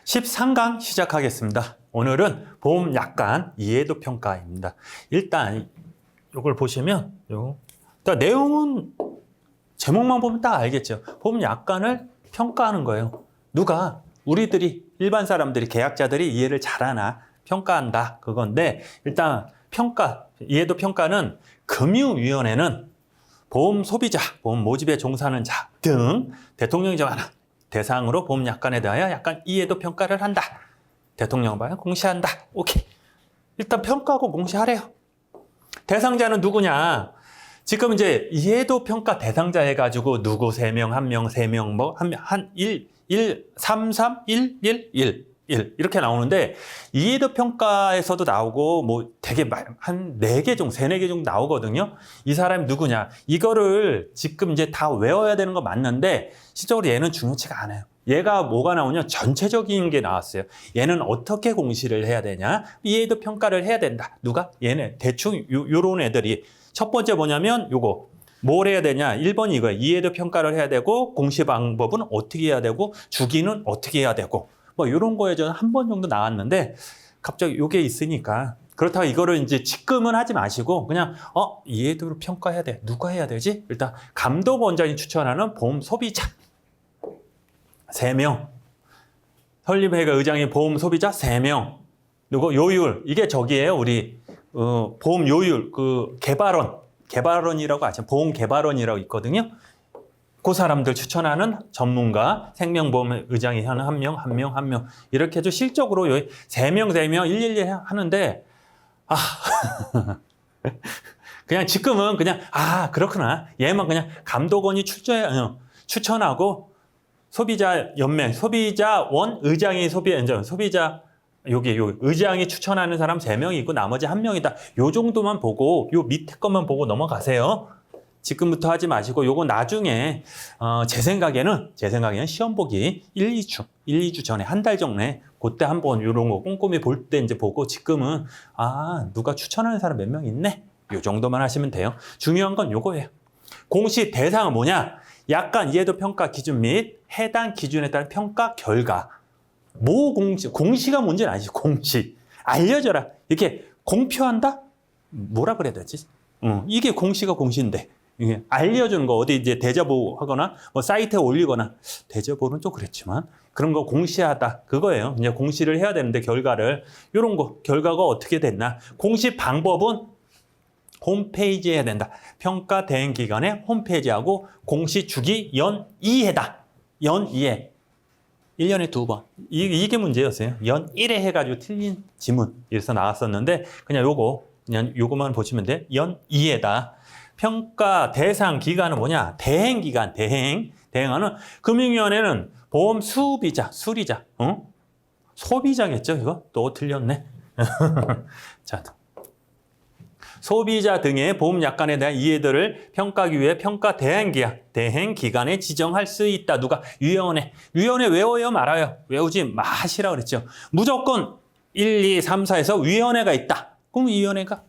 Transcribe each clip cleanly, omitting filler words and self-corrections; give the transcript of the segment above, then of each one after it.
13강 시작하겠습니다. 오늘은 보험 약관 이해도 평가입니다. 일단 이걸 보시면 내용은 제목만 보면 딱 알겠죠. 보험 약관을 평가하는 거예요. 누가? 우리들이 일반 사람들이 계약자들이 이해를 잘하나 평가한다 그건데, 일단 평가 이해도 평가는 금융위원회는 보험 소비자, 보험 모집에 종사하는 자 등 대통령이 정하는 대상으로 보험 약관에 대하여 약관 이해도 평가를 한다. 대통령 방향 공시한다. 오케이. 일단 평가하고 공시하래요. 대상자는 누구냐? 지금 이제 이해도 평가 대상자 해가지고 누구 3명, 1명, 3명, 뭐, 한 1, 3, 3, 1, 1, 1, 1 이렇게 나오는데, 이해도 평가에서도 나오고 뭐 되게 한 4개 정도, 3, 4개 정도 나오거든요. 이 사람이 누구냐? 이거를 지금 이제 다 외워야 되는 거 맞는데 실적으로 얘는 중요치가 않아요. 얘가 뭐가 나오냐? 전체적인 게 나왔어요. 얘는 어떻게 공시를 해야 되냐? 이해도 평가를 해야 된다. 누가? 얘네 대충 요런 애들이. 첫 번째 뭐냐면 요거. 뭘 해야 되냐? 1번이 이거예요. 이해도 평가를 해야 되고, 공시 방법은 어떻게 해야 되고, 주기는 어떻게 해야 되고, 뭐 이런 거에 저는 한 번 정도 나왔는데 갑자기 요게 있으니까, 그렇다고 이거를 이제 지금은 하지 마시고 그냥 이해도를 평가해야 돼. 누가 해야 되지? 일단 감독원장이 추천하는 보험 소비자 3명, 설립회가 의장이 보험 소비자 3명, 그리고 요율, 이게 저기예요. 우리 보험 요율, 그 개발원이라고 아시죠? 보험 개발원이라고 있거든요. 그 사람들 추천하는 전문가, 생명보험 의장이 하는 한 명 이렇게 해서 실적으로 3명 111 하는데, 그냥 지금은 그냥 그렇구나. 얘만 그냥 감독원이 추천하고 소비자 연맹, 소비자원 의장이 소비자 여기 의장이 추천하는 사람 3명이 있고 나머지 1명이다. 요 정도만 보고 요 밑에 것만 보고 넘어가세요. 지금부터 하지 마시고 요거 나중에 제 생각에는 시험 보기 1-2주 전에 한 달 전에 그때 한번 요런 거 꼼꼼히 볼 때 이제 보고, 지금은 누가 추천하는 사람 몇 명 있네. 요 정도만 하시면 돼요. 중요한 건 요거예요. 공시 대상은 뭐냐? 약관 이해도 평가 기준 및 해당 기준에 따른 평가 결과. 공시가 뭔지는 아니지. 공시. 알려줘라. 이렇게 공표한다? 뭐라 그래야 되지? 이게 공시가 공시인데. 이게 알려주는 거, 어디 이제 대자보 하거나 뭐 사이트에 올리거나, 대자보는 좀 그랬지만 그런 거 공시하다 그거예요. 이제 공시를 해야 되는데 결과를, 요런 거 결과가 어떻게 됐나. 공시 방법은 홈페이지에 해야 된다. 평가 대행 기관의 홈페이지하고 공시 주기 연 2회다. 연 2회. 1년에 2번. 이게 문제였어요. 연 1회 해가지고 틀린 지문 이래서 나왔었는데, 그냥 요거만 보시면 돼. 연 2회다. 평가 대상 기간은 뭐냐? 대행 기간, 대행하는, 금융위원회는 보험 수리자, 소비자겠죠? 이거 또 틀렸네. 자, 소비자 등의 보험 약관에 대한 이해도를 평가하기 위해 평가 대행 기간에 지정할 수 있다. 누가? 위원회 외워요, 말아요? 외우지 마시라 그랬죠. 무조건 1, 2, 3, 4에서 위원회가 있다. 그럼 위원회가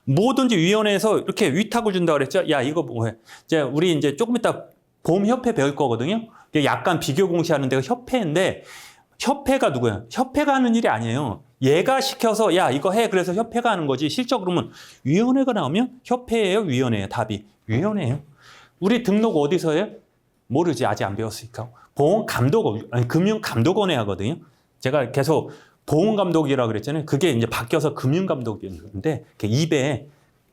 뭐든지 위원회에서 이렇게 위탁을 준다고 그랬죠. 야, 이거 뭐해? 이제 우리 이제 조금 이따 보험협회 배울 거거든요. 약간 비교 공시하는 데가 협회인데, 협회가 누구야? 협회가 하는 일이 아니에요. 얘가 시켜서 야, 이거 해. 그래서 협회가 하는 거지. 실적으로는 위원회가 나오면 협회예요, 위원회예요. 답이 위원회예요. 우리 등록 어디서 해요? 모르지. 아직 안 배웠으니까. 금융감독원에 하거든요. 제가 계속 보험감독이라고 그랬잖아요. 그게 이제 바뀌어서 금융감독이었는데, 입에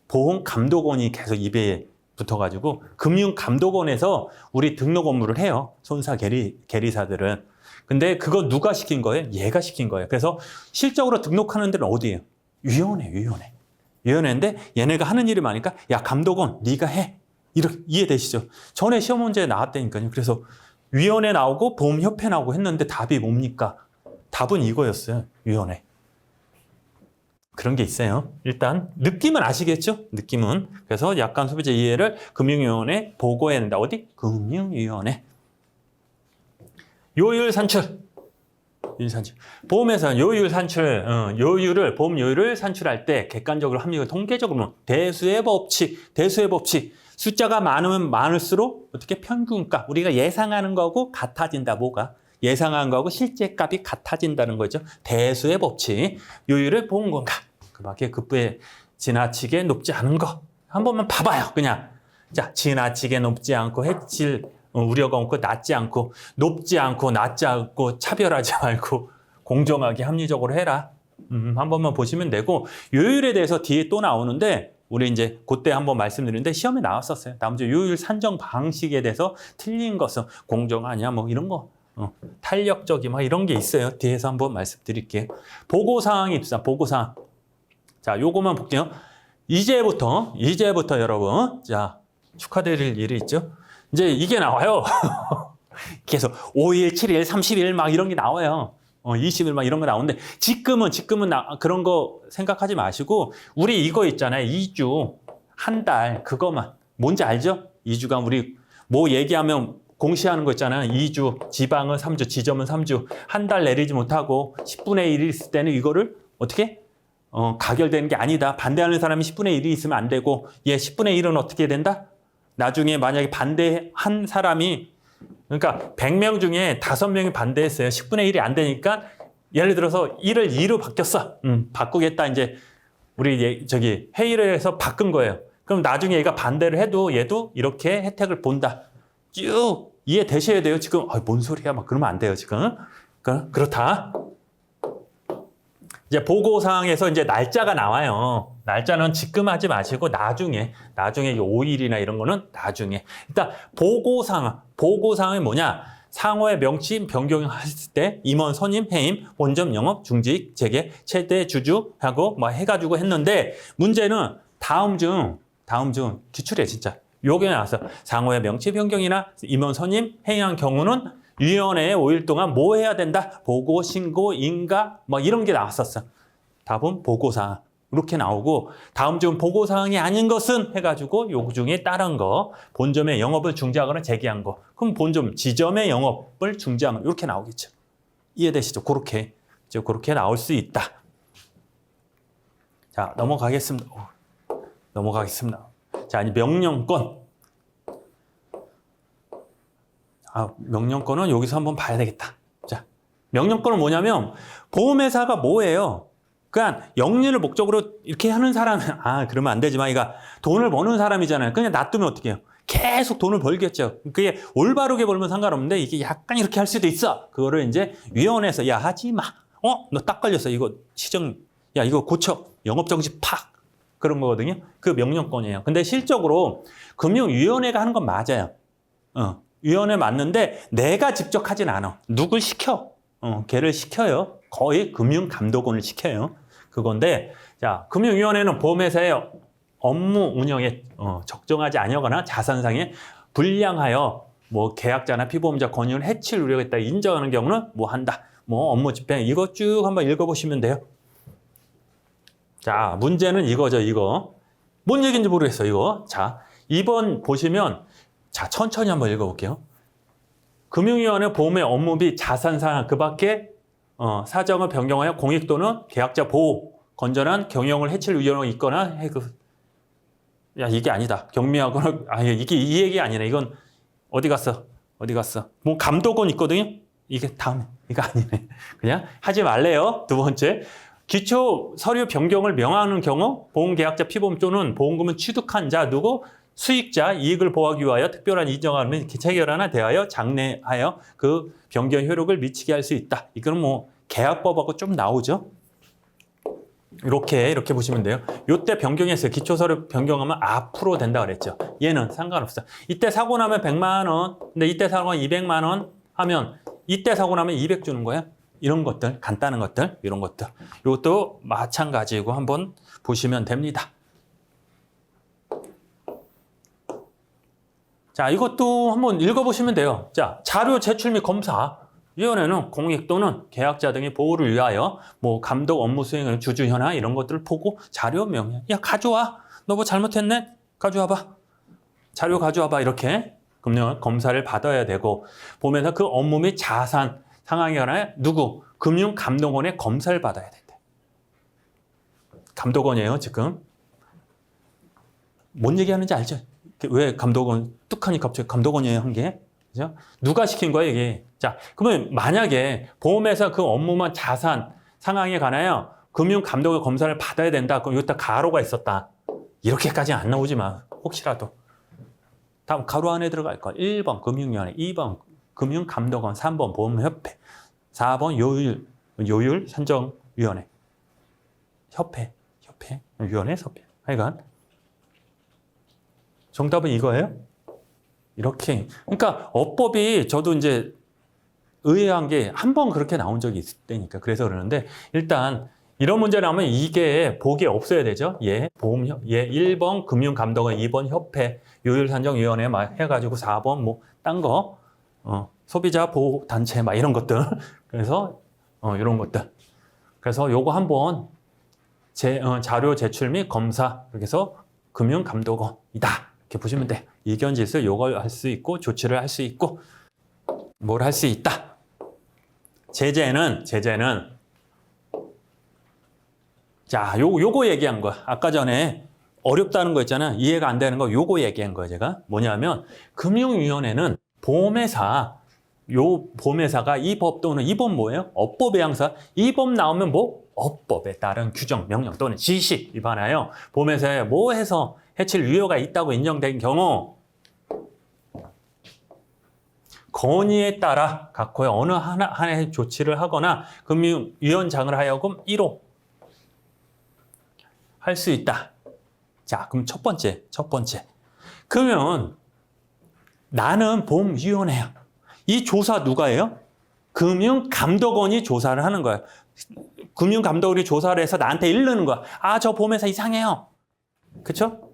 보험감독원이 계속 입에 붙어가지고 금융감독원에서 우리 등록 업무를 해요. 손사 계리사들은. 근데 그거 누가 시킨 거예요? 얘가 시킨 거예요. 그래서 실적으로 등록하는 데는 어디예요? 위원회인데 얘네가 하는 일이 많으니까, 야, 감독원 네가 해. 이렇게 이해되시죠? 전에 시험 문제에 나왔다니까요. 그래서 위원회 나오고 보험협회 나오고 했는데 답이 뭡니까? 답은 이거였어요. 위원회. 그런 게 있어요. 일단 느낌은 아시겠죠? 느낌은. 그래서 약관 소비자 이해를 금융위원회에 보고해야 된다. 어디? 금융위원회. 요율 산출. 보험회사 요율 산출, 보험 요율을 산출할 때 객관적으로 합리적으로 통계적으로 대수의 법칙. 숫자가 많으면 많을수록 어떻게 평균가, 우리가 예상하는 거하고 같아진다. 뭐가? 예상한 거하고 실제 값이 같아진다는 거죠. 대수의 법칙. 요율을 본 건가? 그밖에 급부에 지나치게 높지 않은 거. 한 번만 봐봐요. 그냥. 자, 지나치게 높지 않고 해칠 우려가 없고 낮지 않고 높지 않고 낮지 않고 차별하지 말고 공정하게 합리적으로 해라. 한 번만 보시면 되고 요율에 대해서 뒤에 또 나오는데 우리 이제 그때 한번 말씀드렸는데 시험에 나왔었어요. 다음 주 요율 산정 방식에 대해서 틀린 것은 공정하냐 뭐 이런 거 탄력적이 막 이런 게 있어요. 뒤에서 한번 말씀드릴게요. 보고사항이 있습니다. 보고사항. 자, 요거만 볼게요. 이제부터 여러분 자 축하드릴 일이 있죠. 이제 이게 나와요. 계속 5일, 7일, 30일 막 이런 게 나와요. 20일 막 이런 거 나오는데 지금은 그런 거 생각하지 마시고 우리 이거 있잖아요. 2주, 한 달 그거만 뭔지 알죠? 2주간 우리 뭐 얘기하면 공시하는 거 있잖아요. 2주, 지방은 3주, 지점은 3주, 한 달 내리지 못하고 10분의 1이 있을 때는 이거를 어떻게? 가결되는 게 아니다. 반대하는 사람이 10분의 1이 있으면 안 되고 얘 10분의 1은 어떻게 된다? 나중에 만약에 반대한 사람이 그러니까 100명 중에 5명이 반대했어요. 10분의 1이 안 되니까 예를 들어서 1을 2로 바뀌었어. 바꾸겠다. 이제 우리 저기 회의를 해서 바꾼 거예요. 그럼 나중에 얘가 반대를 해도 얘도 이렇게 혜택을 본다. 쭉 이해되셔야 돼요. 지금 뭔 소리야? 막 그러면 안 돼요. 지금 그렇다. 이제 보고사항에서 이제 날짜가 나와요. 날짜는 지금 하지 마시고 나중에 5일이나 이런 거는 나중에. 일단 보고사항이 뭐냐? 상호의 명칭 변경했을 때 임원 선임, 해임, 본점 영업, 중직, 재개, 최대 주주하고 뭐 해가지고 했는데 문제는 다음 중 기출이에요 진짜. 요게 나왔어. 상호의 명칭 변경이나 임원 선임, 해임한 경우는 위원회에 5일 동안 뭐 해야 된다? 보고, 신고, 인가 뭐 이런 게 나왔었어. 답은 보고사항. 이렇게 나오고 다음 중 보고사항이 아닌 것은 해가지고 요 중에 다른 거 본점의 영업을 중지하거나 재개한 거. 그럼 본점, 지점의 영업을 중지하는 거 이렇게 나오겠죠. 이해되시죠? 그렇게 나올 수 있다. 자, 넘어가겠습니다. 자, 이제 명령권. 명령권은 여기서 한번 봐야 되겠다. 자, 명령권은 뭐냐면 보험회사가 뭐예요? 그러니까 영리를 목적으로 이렇게 하는 사람은 그러면 안 되지만 이가 돈을 버는 사람이잖아요. 그냥 놔두면 어떻게 해요? 계속 돈을 벌겠죠. 그게 올바르게 벌면 상관없는데 이게 약간 이렇게 할 수도 있어. 그거를 이제 위원회에서 야 하지 마. 너 딱 걸렸어. 이거 야 이거 고쳐. 영업정지 팍. 그런 거거든요. 그 명령권이에요. 근데 실적으로 금융위원회가 하는 건 맞아요. 위원회 맞는데 내가 직접 하진 않아. 누굴 시켜. 걔를 시켜요. 거의 금융감독원을 시켜요. 그건데 자 금융위원회는 보험회사의 업무 운영에 적정하지 아니하거나 자산상에 불량하여 뭐 계약자나 피보험자 권유를 해칠 우려가 있다 인정하는 경우는 뭐 한다. 뭐 업무 집행 이거 쭉 한번 읽어보시면 돼요. 자 문제는 이거죠. 이거 뭔 얘기인지 모르겠어요. 이거 자 2번 보시면 자 천천히 한번 읽어볼게요. 금융위원회 보험의 업무비 자산상 그 밖에 사정을 변경하여 공익 또는 계약자 보호, 건전한 경영을 해칠 우려가 있거나 야 이게 아니다. 경미하거나 이게 이 얘기 아니네. 이건 어디 갔어? 뭐 감독원 있거든요. 이게 다음에 이거 아니네. 그냥 하지 말래요. 두 번째 기초 서류 변경을 명하는 경우 보험계약자 피보험 또는 보험금을 취득한 자 누구 수익자 이익을 보호하기 위하여 특별한 인정함을 체결하나 대하여 장래하여 그 변경 효력을 미치게 할 수 있다. 이거는 뭐 계약법하고 좀 나오죠. 이렇게 보시면 돼요. 이때 변경했어요. 기초서류 변경하면 앞으로 된다 그랬죠. 얘는 상관없어. 이때 사고 나면 100만 원, 근데 이때 사고 나면 200만 원 하면 이때 사고 나면 200 주는 거야. 이런 것들, 간단한 것들, 이런 것들. 이것도 마찬가지고 한번 보시면 됩니다. 자, 이것도 한번 읽어보시면 돼요. 자, 자료 제출 및 검사. 위원회는 공익 또는 계약자 등의 보호를 위하여 뭐 감독 업무 수행을 주주 현황 이런 것들을 보고 자료 명령. 야, 가져와. 너 뭐 잘못했네? 가져와봐. 자료 가져와봐. 이렇게 금융 검사를 받아야 되고 보면서 그 업무 및 자산 상황에 관하여 누구? 금융감독원의 검사를 받아야 된다. 감독원이에요, 지금. 뭔 얘기하는지 알죠? 왜 감독원 뚝하니 갑자기 감독원이에요 한 게? 그죠? 누가 시킨 거예요, 이게? 자, 그러면 만약에 보험회사 그 업무만 자산 상황에 관하여 금융감독의 검사를 받아야 된다. 그럼 여기다 가로가 있었다. 이렇게까지 안 나오지 마. 혹시라도. 다음 가로 안에 들어갈 거. 1번 금융위원회, 2번 금융감독원, 3번 보험협회, 4번 요율 산정위원회. 위원회, 협회. 하여간 정답은 이거예요. 이렇게. 그러니까 어법이 저도 이제 의아한 게 한 번 그렇게 나온 적이 있을 때니까 그래서 그러는데 일단 이런 문제 나오면 이게 복이 없어야 되죠. 예, 보험협, 예, 1번 금융감독원, 2번 협회, 요율산정위원회 막 해가지고 4번 뭐 딴 거, 소비자 보호 단체 막 이런 것들. 그래서 이런 것들. 그래서 요거 한번 자료 제출 및 검사, 그래서 금융감독원이다. 이렇게 보시면 돼. 이견질서 요걸 할 수 있고 조치를 할 수 있고 뭘 할 수 있다. 제재는 자, 요거 얘기한 거야. 아까 전에 어렵다는 거 있잖아. 이해가 안 되는 거 요거 얘기한 거야, 제가. 뭐냐면 금융위원회는 보험회사가 이 법 또는 이 법 뭐예요? 업법의 항사. 이 법 나오면 뭐? 업법에 따른 규정, 명령 또는 지시 위반하여 보험회사에 뭐 해서 해칠 우려가 있다고 인정된 경우 건의에 따라 각호의 어느 하나의 조치를 하거나 금융위원장을 하여금 1호 할 수 있다. 자, 그럼 첫 번째. 그러면 나는 보험위원회야. 이 조사 누가 해요? 금융감독원이 조사를 하는 거야. 금융감독원이 조사를 해서 나한테 이르는 거야. 아, 저 보험회사 이상해요. 그쵸?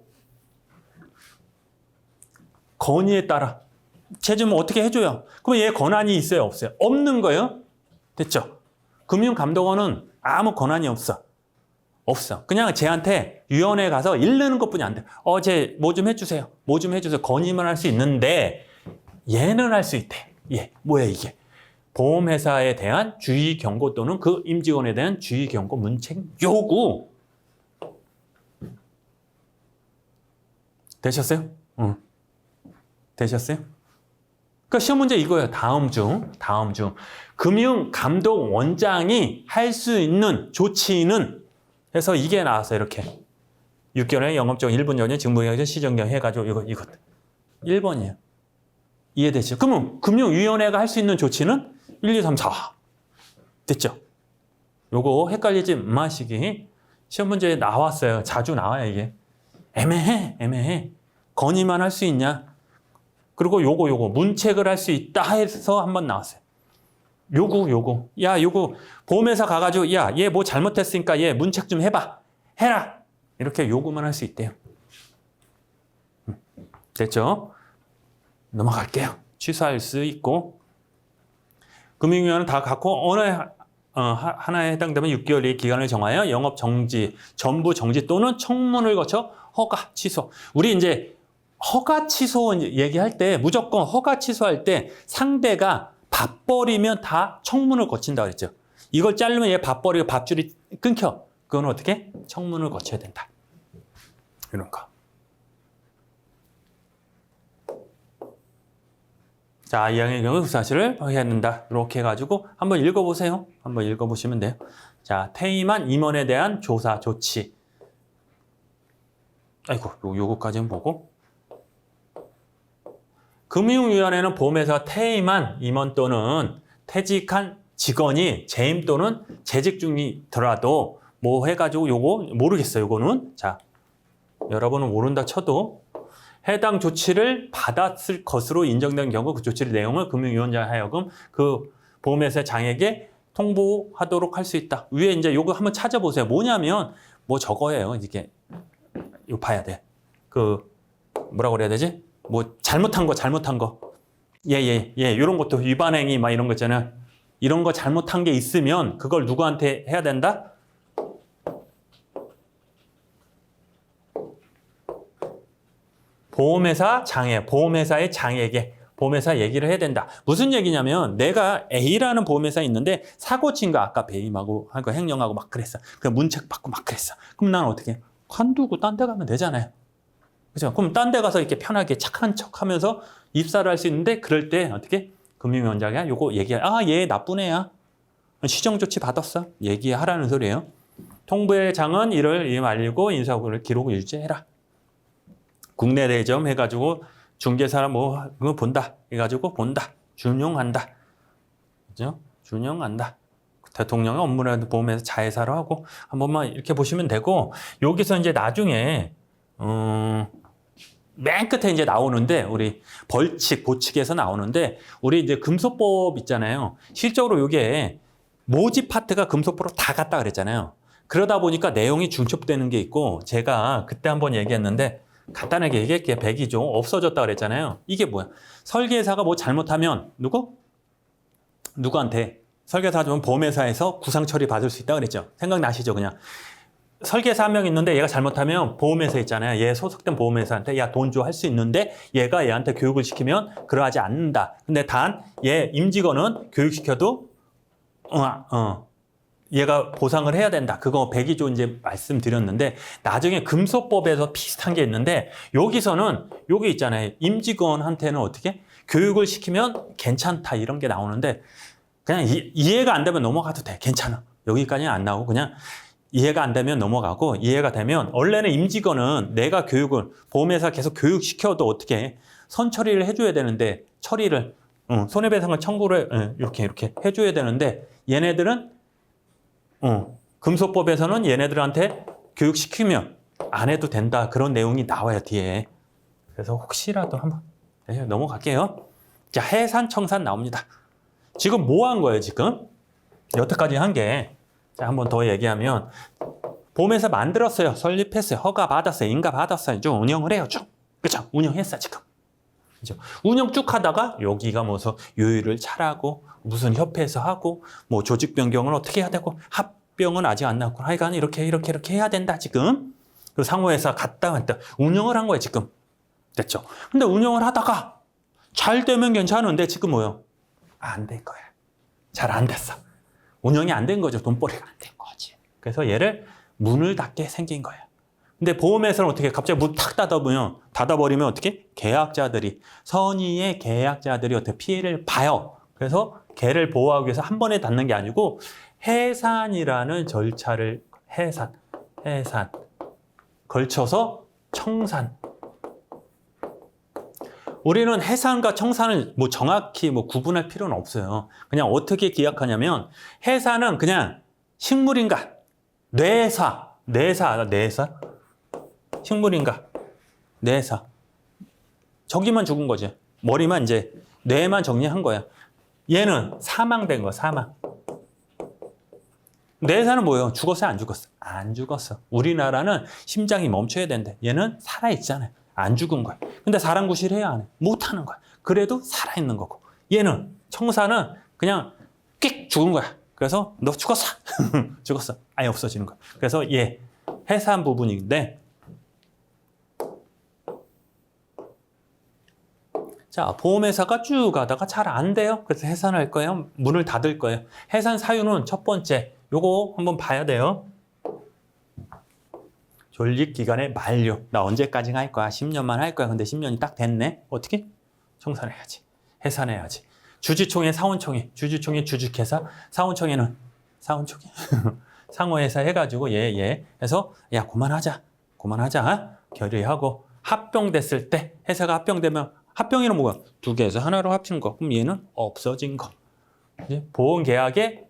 건의에 따라. 쟤 좀 어떻게 해줘요? 그럼 얘 권한이 있어요? 없어요? 없는 거예요? 됐죠? 금융감독원은 아무 권한이 없어. 그냥 쟤한테 위원회에 가서 이르는 것뿐이 안 돼. 쟤 뭐 좀 해주세요. 건의만 할 수 있는데 얘는 할 수 있대. 뭐야 이게? 보험회사에 대한 주의 경고 또는 그 임직원에 대한 주의 경고 문책 요구. 되셨어요? 응. 되셨어요? 그러니까 시험 문제 이거예요. 다음 중 금융감독원장이 할 수 있는 조치는 해서 이게 나왔어요. 이렇게 6개월의 영업적 1분 전에 직무경영 시정경 해가지고 이것 1번이에요. 이해되죠? 그러면 금융위원회가 할 수 있는 조치는 1, 2, 3, 4 됐죠? 요거 헷갈리지 마시기. 시험 문제에 나왔어요. 자주 나와요 이게. 애매해. 건의만 할 수 있냐? 그리고 요거 문책을 할 수 있다 해서 한번 나왔어요. 요거. 야, 요거 보험회사 가가지고 야, 얘 뭐 잘못했으니까 얘 문책 좀 해라. 이렇게 요구만 할 수 있대요. 됐죠? 넘어갈게요. 취소할 수 있고 금융위원회는 다 갖고 어느 하나에 해당되면 6개월의 기간을 정하여 영업 정지, 전부 정지 또는 청문을 거쳐 허가 취소. 우리 이제 허가 취소 얘기할 때 무조건 허가 취소할 때 상대가 밥벌이면 다 청문을 거친다 그랬죠. 이걸 자르면 얘 밥벌이가 밥줄이 끊겨. 그건 어떻게? 청문을 거쳐야 된다. 이런 거. 자, 이항의 경우 그 사실을 해야 된다. 이렇게 해가지고 한번 읽어보세요. 한번 읽어보시면 돼요. 자, 퇴임한 임원에 대한 조사 조치. 아이고, 요거까지는 보고. 금융위원회는 보험회사가 퇴임한 임원 또는 퇴직한 직원이 재임 또는 재직 중이더라도 뭐 해가지고 요거 모르겠어요. 요거는 자, 여러분은 모른다 쳐도 해당 조치를 받았을 것으로 인정된 경우 그 조치의 내용을 금융위원장 하여금 그 보험회사 장에게 통보하도록 할 수 있다. 위에 이제 요거 한번 찾아보세요. 뭐냐면 뭐 저거예요. 이게 이거 봐야 돼. 그 뭐라고 그래야 되지? 뭐 잘못한 거. 이런 것도 위반행위 막 이런 거 있잖아요. 이런 거 잘못한 게 있으면 그걸 누구한테 해야 된다? 보험회사의 장에게 보험회사 얘기를 해야 된다. 무슨 얘기냐면 내가 A라는 보험회사에 있는데 사고 친 거 아까 배임하고 한 거 횡령하고 막 그랬어. 그 문책 받고 막 그랬어. 그럼 나는 어떻게 해? 관두고 딴 데 가면 되잖아요. 그죠? 그럼 딴 데 가서 이렇게 편하게 착한 척 하면서 입사를 할 수 있는데, 그럴 때 어떻게? 금융위원장이 요거 얘기해. 얘 나쁜 애야. 시정조치 받았어. 얘기하라는 소리예요. 통부회장은 이를 알리고 인사고를 기록 유지해라. 국내 대점 해가지고 중개사람 그거 본다. 해가지고 본다. 준용한다. 그죠? 준용한다. 대통령의 업무라도 보험에서 자회사로 하고 한 번만 이렇게 보시면 되고, 여기서 이제 나중에 맨 끝에 이제 나오는데, 우리 벌칙, 보칙에서 나오는데, 우리 이제 금소법 있잖아요. 실적으로 이게 모집 파트가 금소법으로 다 갔다 그랬잖아요. 그러다 보니까 내용이 중첩되는 게 있고, 제가 그때 한번 얘기했는데, 간단하게 얘기할게요. 백이종 없어졌다 그랬잖아요. 이게 뭐야? 설계사가 뭐 잘못하면 누구한테? 설계사 좀 보험회사에서 구상 처리 받을 수 있다 그랬죠. 생각나시죠? 그냥 설계사 한 명 있는데 얘가 잘못하면 보험회사 있잖아요. 얘 소속된 보험회사한테 야 돈 줘 할 수 있는데, 얘가 얘한테 교육을 시키면 그러하지 않는다. 근데 단 얘 임직원은 교육시켜도 얘가 보상을 해야 된다. 그거 백이조 이제 말씀드렸는데, 나중에 금소법에서 비슷한 게 있는데, 여기서는 여기 있잖아요. 임직원한테는 어떻게 교육을 시키면 괜찮다 이런 게 나오는데, 그냥 이해가 안 되면 넘어가도 돼. 괜찮아. 여기까지는 안 나오고 그냥 이해가 안 되면 넘어가고, 이해가 되면, 원래는 임직원은 내가 교육을 보험회사 계속 교육시켜도 어떻게 선처리를 해줘야 되는데, 처리를 손해배상을 청구를 이렇게 해줘야 되는데, 얘네들은 금소법에서는 얘네들한테 교육시키면 안 해도 된다. 그런 내용이 나와요 뒤에. 그래서 혹시라도 한번 넘어갈게요. 자, 해산 청산 나옵니다. 지금 뭐 한 거예요 지금? 여태까지 한 게, 자, 한번 더 얘기하면, 보험회사 만들었어요. 설립했어요. 허가 받았어요. 인가 받았어요. 좀 운영을 해요. 쭉. 그쵸? 운영했어, 지금. 그죠? 운영 쭉 하다가, 여기가 무슨 요율을 잘하고, 무슨 협회에서 하고, 뭐 조직 변경을 어떻게 해야 되고, 합병은 아직 안 나왔고, 하여간 이렇게 해야 된다, 지금. 그 상호회사 갔다 왔다. 운영을 한 거예요, 지금. 됐죠? 근데 운영을 하다가, 잘 되면 괜찮은데, 지금 뭐요? 안 된 거야. 잘 안 됐어. 운영이 안 된 거죠. 돈벌이가 안 된 거지. 그래서 얘를 문을 닫게 생긴 거예요. 근데 보험회사는 어떻게 갑자기 문 탁 닫아버리면 어떻게? 계약자들이, 선의의 계약자들이 어떻게 피해를 봐요. 그래서 걔를 보호하기 위해서 한 번에 닫는 게 아니고, 해산이라는 절차를, 해산, 걸쳐서 청산. 우리는 해산과 청산을 뭐 정확히 뭐 구분할 필요는 없어요. 그냥 어떻게 기약하냐면, 해산은 그냥 식물인가, 뇌사, 식물인가, 뇌사. 저기만 죽은 거지. 머리만 이제 뇌만 정리한 거야. 얘는 사망된 거야, 사망. 뇌사는 뭐예요? 죽었어요, 안 죽었어? 안 죽었어. 우리나라는 심장이 멈춰야 된대. 얘는 살아있잖아요. 안 죽은 거야. 근데 사람 구실해야 안 해. 못 하는 거야. 그래도 살아있는 거고. 얘는, 청사는 그냥 끽 죽은 거야. 그래서 너 죽었어. 죽었어. 아예 없어지는 거야. 그래서 얘 해산 부분인데, 자, 보험회사가 쭉 가다가 잘 안 돼요. 그래서 해산할 거예요. 문을 닫을 거예요. 해산 사유는 첫 번째, 요거 한번 봐야 돼요. 존립기간의 만료. 나 언제까지 할 거야? 10년만 할 거야. 근데 10년이 딱 됐네. 어떻게? 청산해야지. 해산해야지. 주주총회, 사원총회. 주주총회, 주주회사. 사원총회는 사원총회. 상호회사 해가지고 해서 야 그만하자. 결의하고, 합병됐을 때, 회사가 합병되면, 합병이는 뭐야? 두 개에서 하나로 합친 거. 그럼 얘는 없어진 거. 이제 보험계약의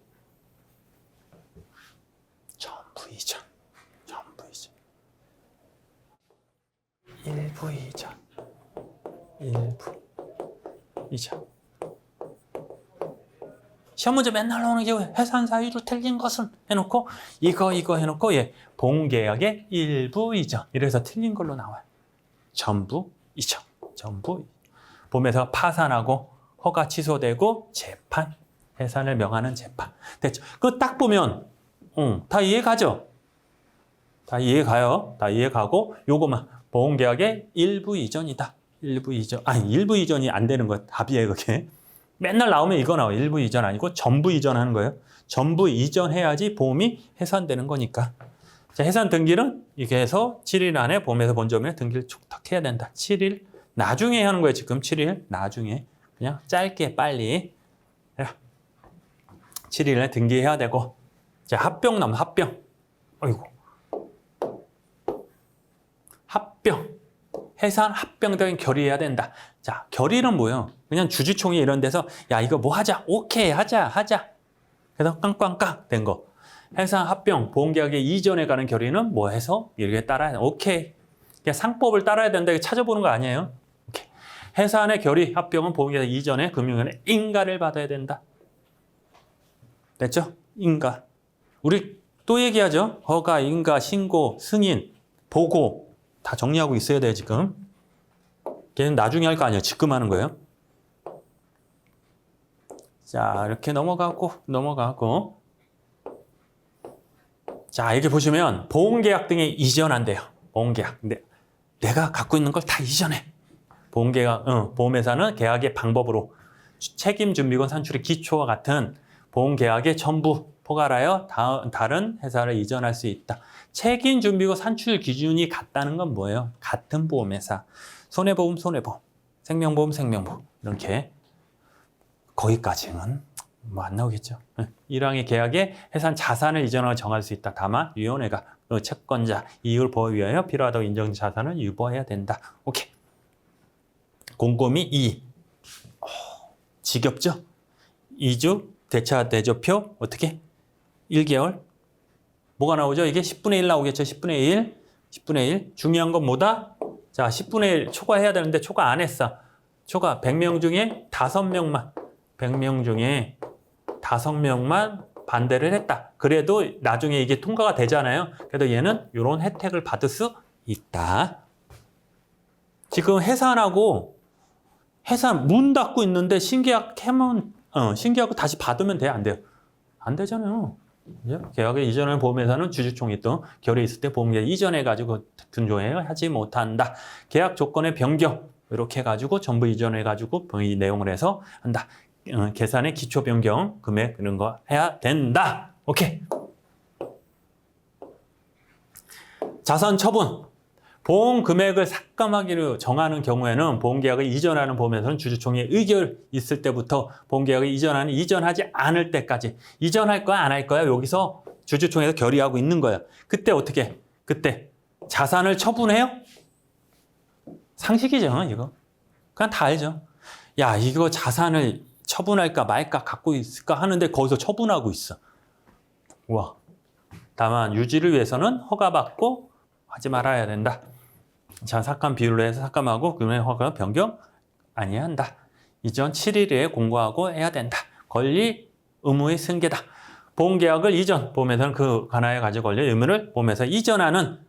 전부 이전. 일부 이전. 시험 문제 맨날 나오는 게 해산 사유를 틀린 것은 해놓고, 이거 해놓고, 보험계약의 일부 이전. 이래서 틀린 걸로 나와요. 전부 이전. 보험회사가 파산하고, 허가 취소되고, 재판. 해산을 명하는 재판. 됐죠? 그거 딱 보면, 다 이해가죠? 다 이해가고, 요거만. 보험계약의 일부 이전이다. 일부 이전이 안 되는 거 답이에요, 그게. 맨날 나오면 이거 나와요. 일부 이전 아니고 전부 이전하는 거예요. 전부 이전해야지 보험이 해산되는 거니까. 자, 해산 등기는 이렇게 해서 7일 안에 보험회사 본점에 등기를 촉탁해야 된다. 7일 나중에 하는 거예요. 지금 7일 나중에 그냥 짧게 빨리 7일에 등기해야 되고. 자, 합병 남 합병. 아이고. 합병. 해산 합병된 결의해야 된다. 자, 결의는 뭐예요? 그냥 주주총회 이런 데서 야, 이거 뭐 하자. 오케이, 하자. 그래서 깡깡깡 된 거. 해산 합병 보험계약의 이전에 가는 결의는 뭐 해서 이렇게 따라야 돼. 오케이. 그냥 상법을 따라야 된다. 이거 찾아보는 거 아니에요. 오케이. 해산의 결의 합병은 보험계약 이전에 금융원의 인가를 받아야 된다. 됐죠? 인가. 우리 또 얘기하죠. 허가, 인가, 신고, 승인, 보고 다 정리하고 있어야 돼요, 지금. 걔는 나중에 할 거 아니에요. 지금 하는 거예요. 자, 이렇게 넘어가고. 자, 이렇게 보시면 보험계약 등에 이전한대요. 보험계약. 근데 내가 갖고 있는 걸 다 이전해. 보험계약, 보험회사는 계약의 방법으로 책임준비권 산출의 기초와 같은 보험계약의 전부 포괄하여 다른 회사를 이전할 수 있다. 책임준비권 산출 기준이 같다는 건 뭐예요? 같은 보험회사. 손해보험, 생명보험, 이렇게 거기까지는 뭐 안 나오겠죠. 1항의 계약에 해산 자산을 이전하고 정할 수 있다. 다만 위원회가 채권자 이익을 보호하기 위하여 필요하다고 인정 자산을 유보해야 된다. 오케이. 곰곰이 2. 지겹죠? 2주 대차 대조표 어떻게? 1개월. 뭐가 나오죠? 이게 10분의 1 나오겠죠? 10분의 1. 10분의 1. 중요한 건 뭐다? 자, 10분의 1 초과해야 되는데 초과 안 했어. 초과 100명 중에 5명만. 100명 중에 5명만 반대를 했다. 그래도 나중에 이게 통과가 되잖아요. 그래도 얘는 이런 혜택을 받을 수 있다. 지금 해산하고 해산 문 닫고 있는데 신계약하면 신계약을 다시 받으면 돼? 안 돼요? 안 되잖아요. 계약을 이전하는 보험회사는 주주총회 또 결의 있을 때 보험계약 이전해가지고 등조회를 하지 못한다. 계약 조건의 변경 이렇게 해가지고 전부 이전해가지고 이 내용을 해서 한다. 계산의 기초 변경 금액 이런 거 해야 된다. 오케이. 자산 처분. 보험 금액을 삭감하기로 정하는 경우에는 보험계약을 이전하는 보험회사는 주주총회 의결 있을 때부터 보험계약을 이전하지 않을 때까지 이전할 거야 안 할 거야 여기서 주주총회에서 결의하고 있는 거야. 그때 어떻게? 그때 자산을 처분해요? 상식이죠 이거. 그냥 다 알죠. 야 이거 자산을 처분할까 말까 갖고 있을까 하는데 거기서 처분하고 있어. 와. 다만 유지를 위해서는 허가받고 하지 말아야 된다. 자, 삭감 비율로 해서 삭감하고 금액 허가 변경 아니야 한다. 이전 7일에 공고하고 해야 된다. 권리 의무의 승계다. 보험계약을 이전 보험회사는 그 관하에 가지고 권리 의무를 보험회사 이전하는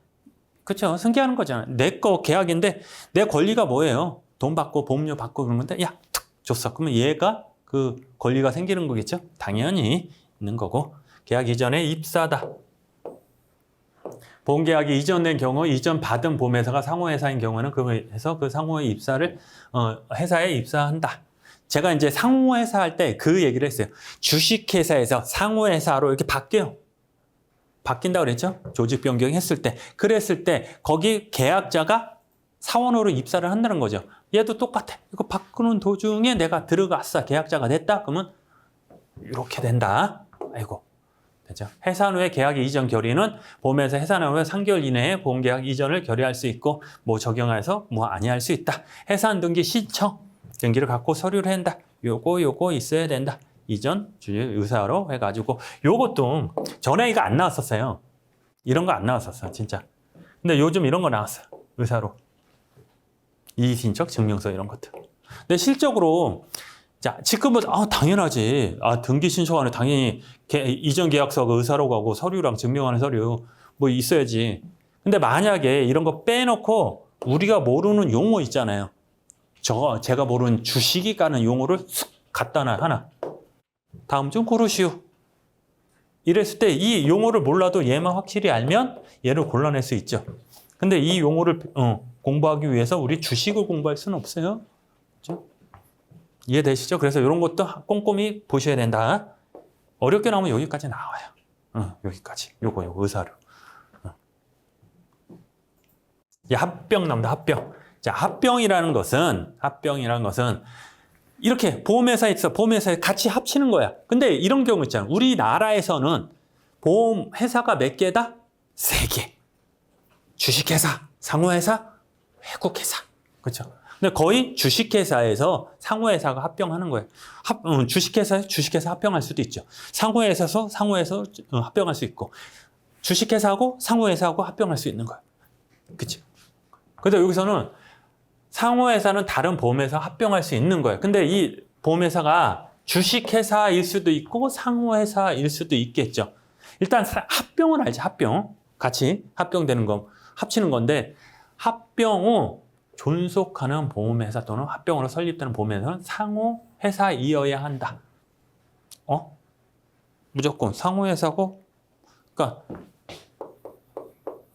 그렇죠. 승계하는 거잖아. 내 거 계약인데 내 권리가 뭐예요? 돈 받고 보험료 받고 그런 건데 야 툭 줬어. 그러면 얘가 그 권리가 생기는 거겠죠? 당연히 있는 거고 계약 이전에 입사다. 보험계약이 이전된 경우 이전 받은 보험회사가 상호회사인 경우는 그래서 그 상호의 입사를 회사에 입사한다. 제가 이제 상호회사 할 때 그 얘기를 했어요. 주식회사에서 상호회사로 이렇게 바뀌어요. 바뀐다고 그랬죠? 조직 변경했을 때. 그랬을 때 거기 계약자가 사원으로 입사를 한다는 거죠. 얘도 똑같아. 이거 바꾸는 도중에 내가 들어갔어. 계약자가 됐다. 그러면 이렇게 된다. 아이고. 되죠. 해산 후에 계약 이전 결의는 보험회사 해산 후에 3개월 이내에 보험계약 이전을 결의할 수 있고 뭐 적용해서 뭐 아니할 수 있다. 해산 등기 신청 등기를 갖고 서류를 한다. 요거 있어야 된다. 이전 주주 의사로 해가지고 요것도 전에 이거 안 나왔었어요. 이런 거 안 나왔었어 진짜. 근데 요즘 이런 거 나왔어요. 의사로 이의신청 증명서 이런 것들. 근데 실적으로 자, 지금은 당연하지. 등기 신청하는 당연히 이전 계약서가 의사로 가고 서류랑 증명하는 서류 뭐 있어야지. 근데 만약에 이런 거 빼놓고 우리가 모르는 용어 있잖아요. 제가 모르는 주식이 가는 용어를 쑥 갖다 놔 하나. 다음 좀 고르시오. 이랬을 때 이 용어를 몰라도 얘만 확실히 알면 얘를 골라낼 수 있죠. 근데 이 용어를 공부하기 위해서 우리 주식을 공부할 수는 없어요. 그렇죠? 이해되시죠? 그래서 이런 것도 꼼꼼히 보셔야 된다. 어렵게 나오면 여기까지 나와요. 여기까지. 요거 의사료. 이제 합병 나옵니다. 합병. 자, 합병이라는 것은 이렇게 보험회사에 있어. 보험회사에 같이 합치는 거야. 근데 이런 경우 있잖아. 우리나라에서는 보험회사가 몇 개다? 3개. 주식회사, 상호회사, 외국회사. 그렇죠? 근데 거의 주식회사에서 상호회사가 합병하는 거예요. 주식회사 합병할 수도 있죠. 상호회사에서 합병할 수 있고, 주식회사하고 상호회사하고 합병할 수 있는 거예요. 그렇죠? 근데 여기서는 상호회사는 다른 보험회사 합병할 수 있는 거예요. 근데 이 보험회사가 주식회사일 수도 있고 상호회사일 수도 있겠죠. 일단 합병은 알지, 합병. 같이 합병되는 거, 합치는 건데, 합병 후 존속하는 보험회사 또는 합병으로 설립되는 보험회사는 상호회사이어야 한다. 무조건 상호회사고, 그러니까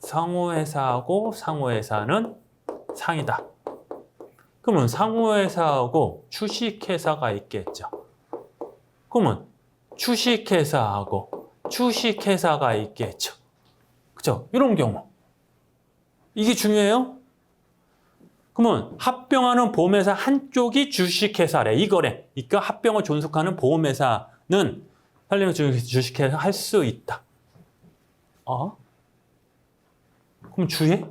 상호회사하고 상호회사는 상이다. 그러면 상호회사하고 주식회사가 있겠죠. 그러면 주식회사하고 주식회사가 있겠죠. 그죠? 이런 경우. 이게 중요해요? 그러면 합병하는 보험회사 한쪽이 주식회사래. 이거래. 그러니까 합병을 존속하는 보험회사는 살리는 주식회사 할 수 있다. 그럼 주해?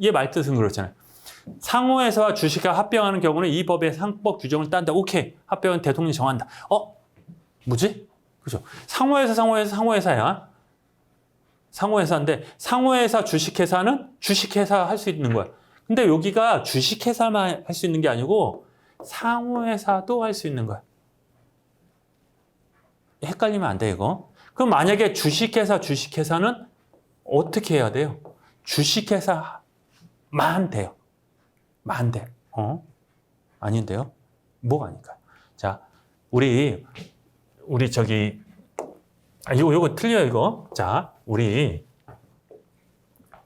얘 말뜻은 그렇잖아요. 상호회사와 주식회사 합병하는 경우는 이 법의 상법 규정을 딴다. 오케이. 합병은 대통령이 정한다. 뭐지? 그죠? 상호회사야. 상호회사인데 상호회사 주식회사는 주식회사 할 수 있는 거야. 근데 여기가 주식회사만 할 수 있는 게 아니고 상호회사도 할 수 있는 거야. 헷갈리면 안 돼, 이거. 그럼 만약에 주식회사는 어떻게 해야 돼요? 주식회사만 돼요. 만 돼. 아닌데요? 뭐가 아닐까요? 자, 우리 요거 틀려요, 이거. 자, 우리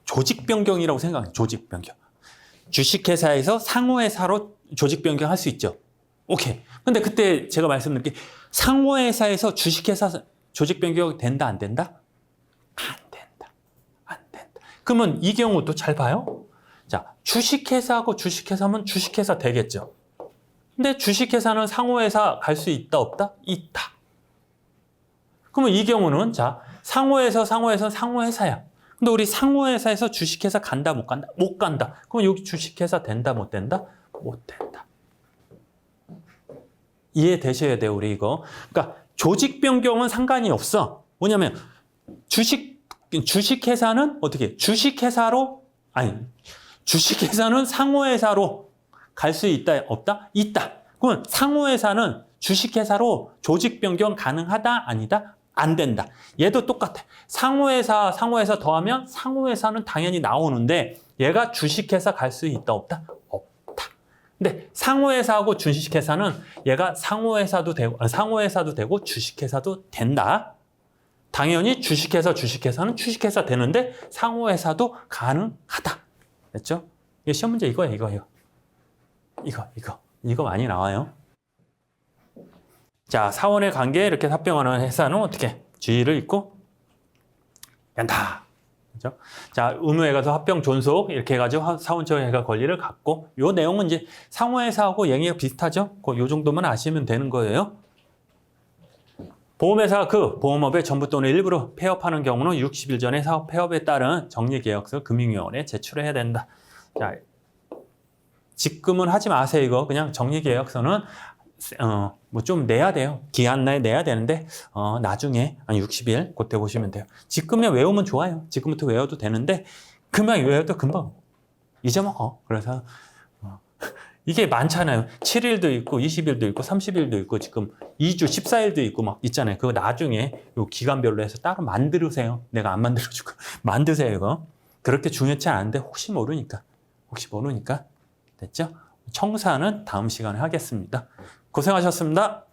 조직 변경이라고 생각해요. 조직 변경. 주식회사에서 상호회사로 조직 변경 할 수 있죠. 오케이. 근데 그때 제가 말씀드린 게 상호회사에서 주식회사 조직 변경 된다, 안 된다? 안 된다. 그러면 이 경우도 잘 봐요. 자, 주식회사하고 주식회사면 주식회사 되겠죠. 근데 주식회사는 상호회사 갈 수 있다, 없다? 있다. 그러면 이 경우는 자, 상호회사는 상호회사야. 근데 우리 상호회사에서 주식회사 간다, 못 간다? 못 간다. 그럼 여기 주식회사 된다, 못 된다? 못 된다. 이해되셔야 돼요, 우리 이거. 그러니까 조직 변경은 상관이 없어. 뭐냐면 주식회사는 어떻게? 주식회사는 상호회사로 갈 수 있다, 없다? 있다. 그러면 상호회사는 주식회사로 조직 변경 가능하다, 아니다? 안 된다. 얘도 똑같아. 상호회사 더하면 상호회사는 당연히 나오는데 얘가 주식회사 갈 수 있다, 없다? 없다. 근데 상호회사하고 주식회사는 얘가 상호회사도 되고 주식회사도 된다. 당연히 주식회사는 주식회사 되는데 상호회사도 가능하다. 됐죠? 이게 시험 문제 이거예요. 이거 많이 나와요. 자, 사원의 관계에 이렇게 합병하는 회사는 어떻게? 주의를 잊고 연다. 그죠? 자, 의무에 가서 합병 존속 이렇게 해가지고 사원처의 회가 권리를 갖고 요 내용은 이제 상호회사하고 얘기가 비슷하죠? 요 정도만 아시면 되는 거예요. 보험회사가 그 보험업의 전부 또는 일부를 폐업하는 경우는 60일 전에 사업 폐업에 따른 정리계약서를 금융위원회에 제출해야 된다. 자, 지금은 하지 마세요. 이거 그냥 정리계약서는 뭐 좀 내야 돼요. 기한 내에 내야 되는데 나중에 한 60일 그때 보시면 돼요. 지금에 외우면 좋아요. 지금부터 외워도 되는데 금방 외워도 금방 잊어먹어. 그래서 이게 많잖아요. 7일도 있고 20일도 있고 30일도 있고 지금 2주 14일도 있고 막 있잖아요. 그거 나중에 요 기간별로 해서 따로 만들으세요. 내가 안 만들어주고 만드세요. 이거 그렇게 중요치 않은데 혹시 모르니까 됐죠? 청사는 다음 시간에 하겠습니다. 고생하셨습니다.